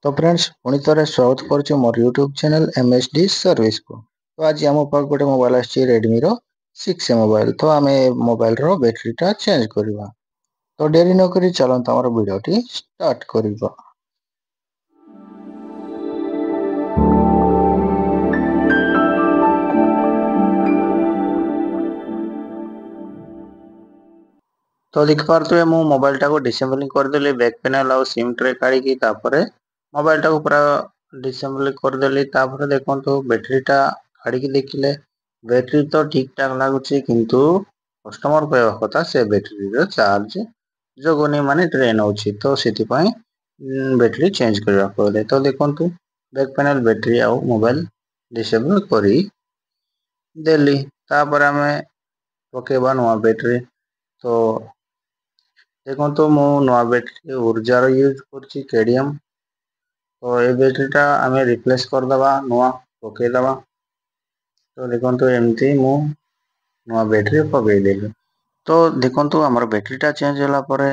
तो फ्रेंड्स पुणी थे स्वागत करुच्ची मोर यूट्यूब चैनल एमएसडी सर्विस को। तो आज आम पाक गोटे मोबाइल आसी रेडमी रो 6 मोबाइल। तो आम मोबाइल रो बैटरीटा चेंज करवा। तो डेरी न करी चलते आम वीडियोटी स्टार्ट करवा। तो देख पारे मु मोबाइल टाको डिसेबलिंग करदेली बैक पैनल और सिम ट्रे काढ़ी मोबाइल टाको पूरा डिसेबलिंग करदेली। देखो बैटरीटा काढ़ी देखिले बैटरी तो ठीक ठाक लगुच किंतु कस्टमर कहवा कथा से बैटरी चार्ज जगुनी माने ड्रेन होची। तो से बैटरी चेंज करवा पड़े। तो देखो बैक पैनल बैटरी आउ मोबाइल डिसेबल करी देली। तापर आमे पकेबा नुआ बैटरी। तो देखो मु नुआ बैटरी ऊर्जार यूज करछि केडियम। तो ये बैटरीटा आमे रिप्लेस करदबा नुआ पकेदबा। तो देखो एमती मु नुआ बैटरी पकईदेली। तो देखो आमर बैटरीटा चेंज होला परे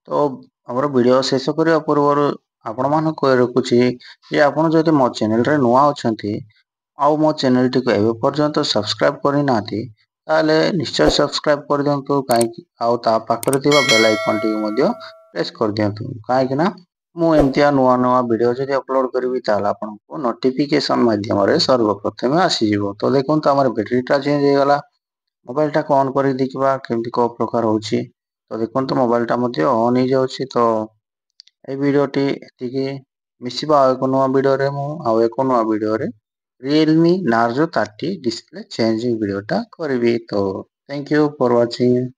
तो आमर वीडियो शेष करने पूर्व आपण मान कह रखुची जे आपण जदि मो चैनल रे नुआ अछंती आउ मो चैनल टी को एबे पर्यंत सब्सक्राइब करि नाथी ताले निश्चय सब्सक्राइब कर दियंतु। काई आउ ता पाखरे थिबा बेल आइकन टी मध्य प्रेस कर दियंतु। काई ना मु एमतिया नुआ नुआ वीडियो जदि अपलोड करबी ताले आपनको नोटिफिकेशन माध्यम रे सर्वप्रथम आसी जिवो। तो देखो हमर बैटरीटा चेंज हो गला। मोबाइल टा ऑन कर देखा केमती को प्रकार होची। तो देखो मोबाइल टा मध्य ऑन हो जाउची। तो ए वीडियोटी एतिकी मिसिबा एक नुआ वीडियो रे मु आ एक नुआ वीडियो रे Realme Narzo 30 डिस्प्ले चेंजिंग वीडियोटा करबी। तो थैंक यू फॉर वाचिंग।